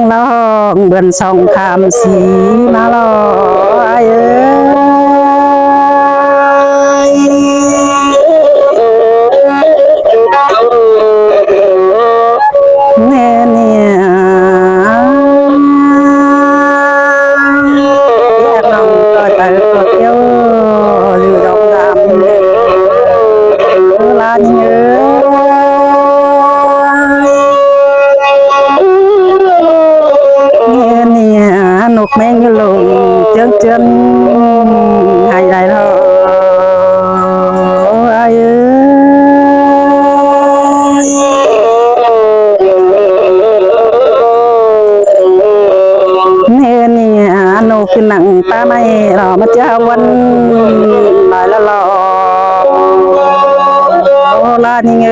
งร้องเบือนส่องคำสีมาลอยเนี่ยน้องก็ไปเที่ยวอยู่ดงดำลาเนื้อนกแมงอยู่ลงเจื้องเจื้อนให้ได้เนาะเนี่ยนกคือหนังตาไม่หล่อมาเจ้าวันลายละหล่อลานี่เง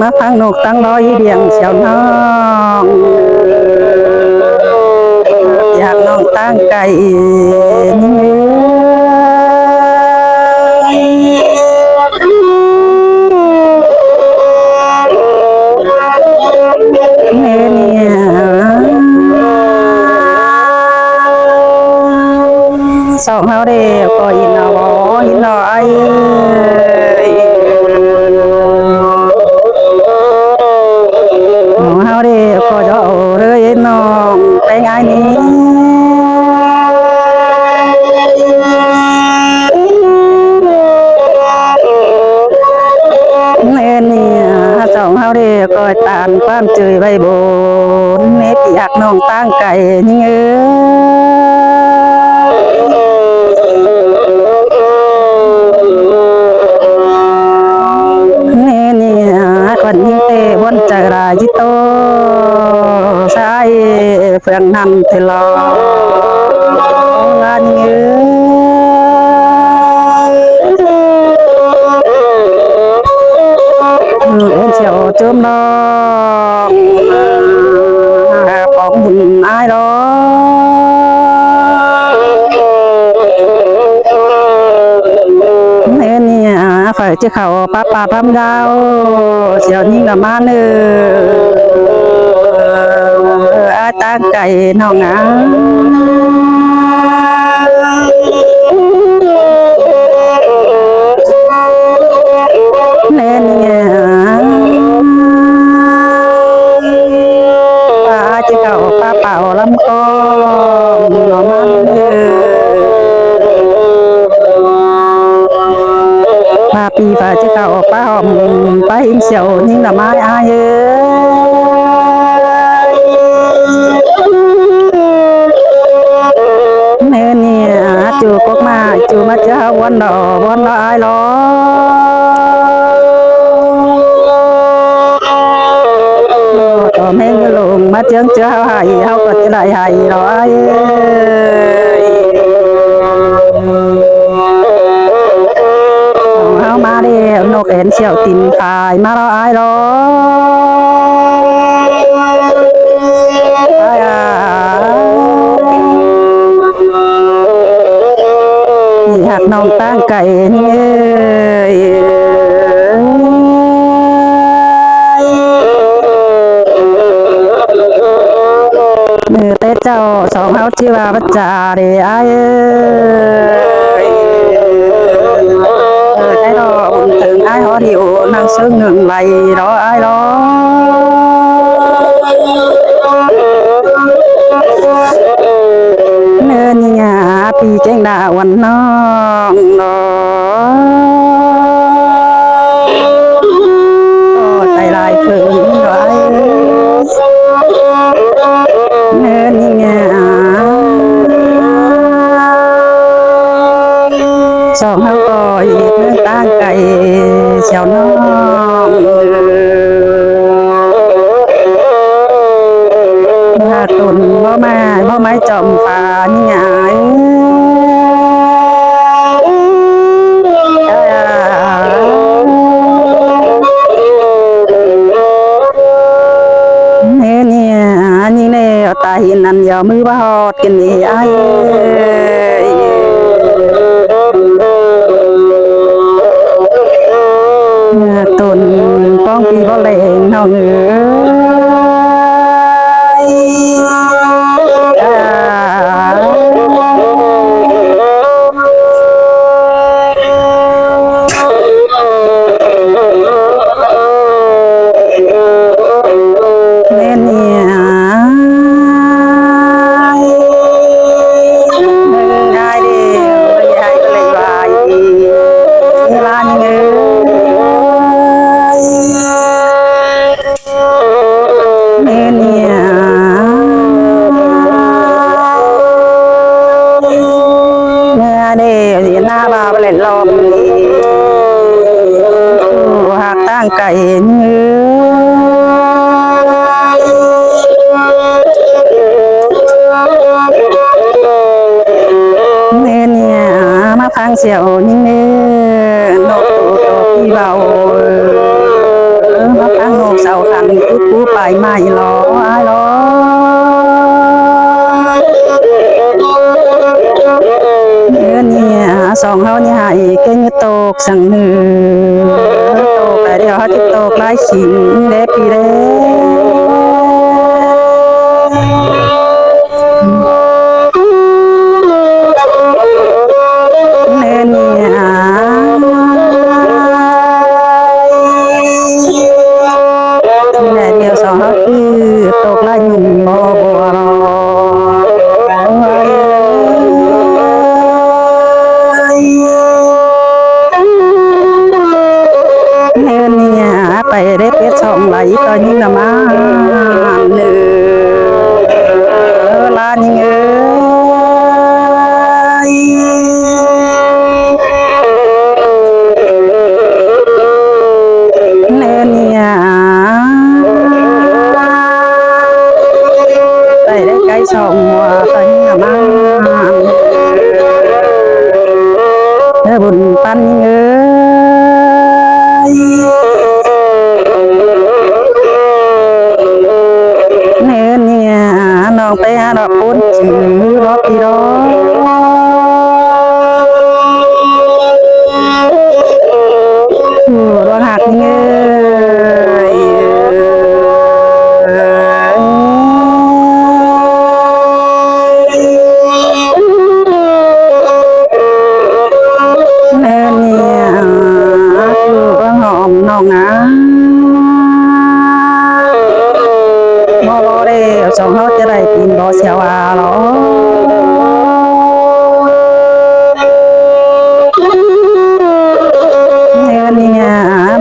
มาฟังนกตั้งร้อยเดียงเสียวน้องอยากน้องตั้งไก่สองเฮาเด้ก็ยินเอาบ่ยินเอาไอ้เฮาเด้ก็จะเอาเลยน้องแต่งไอ้นี้เนี่ยสองเฮาเด้ก็ตานความเจยใบบนเน็บอยากน้องตั้งไก่นี่คนยิ่งเตะบนใจราจิโตใส่เฟืองนำเทลอลานเงือเชียวจุ่มน้องปองบุญอายรอphải chứ khẩu pa pam đau chiều như là ma nơ ai ta cày nó ngã nên pa chứ khẩu pa bảo lắm con nó ma nơ bà pi và chiếc khẩu ba hòm ba im xẻo nhưng là mai ai nên nè chú có mà chú mà cháu quan đó ai lo có men cái lồng mà tiếng cháu hay hao còn lại hay rồiมาเด้นกเอ็นเสี่ยวตินขายมาเราอายรออยากน้องตั้งไก่นี่มือเต้เจ้าสองเฮาชื่อว่าบัจจาเด้อายcái đó từng ai họ hiểu năng sương ngừng lại đó ai đó nên nhà pi trên đà quần nó tay lại phượng rồi nên nhà song hao coi ta cày xèo non hà tuần bó máy chồng phà như nhảy nên như này ta hiện ăn giờ mới bao hot cái này ai เล่นลอมหากตั้งไก่เนื้อเนี่ยมาพังเสียวนี่เนื้อนกตัวพี่เบามาพังนกเสาขันกูไปไม่รอไอ้รอเนี่ยสองเขาเนี่ยหายเก่งตกสั่งเนื้อตกแต่เดี๋ยวเขาจะตกไล่ขิงเด็กปีเด็ตกไล่ยุ่งบ่บัวรอเนี่ยไปได้เป็ดสองไหลตอนนี้นะมาเนื้อลานี่เนี่ยไก่สองหัวตอนนี้นะมาบุญปันเนี่ยน้องไปหาดอกปุ้นจื้อรอบที่รอรถหักเงยน้องนะบ่ได้สองเขาจะได้กินบ่เสียวาหรอเนี่ย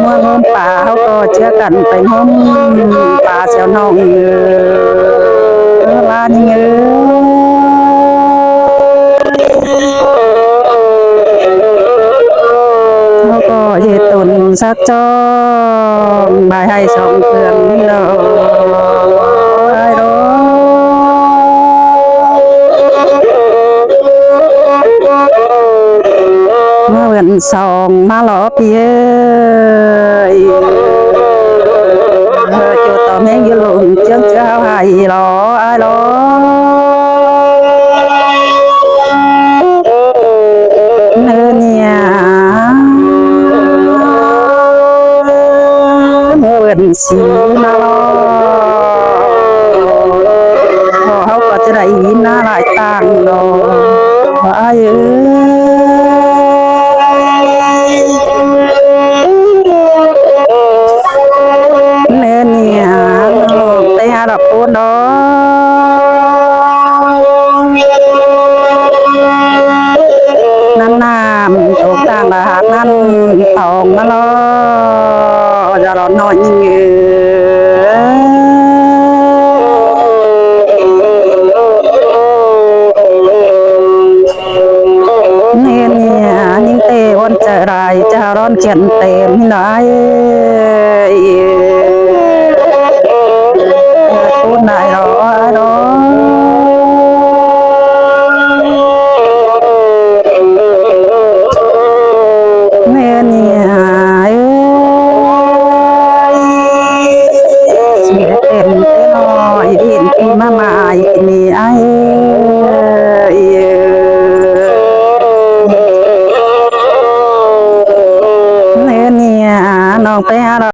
เมื่องมป่าเขาก็เชื่อกันไปงมป่าเสียวน้องลานี่เฮ็ดตุนสักจอมบายให้สองเครื่องนี่เราไอ้รอเมื่อวันสองมาหล่อเปียจุดต่อแม่งยืลุนเจ้าเจ้าให้รอไอ้รอเนี่ยสีนาลอเขาก็จะได้ยินหน้าหลายต่างเนาะว่าเนี่ยไปหาดอกปูนเนาะน้ำตกต่างละหากนั่นตองมาลอจะร้อนนอนยิงเนี่ยยิ่งเตะวันจะไรจะร้อนเขียนเต็มหน่อยพูดไหนรอมาอีกนี่ไอ้เนี่ยน้องไปหา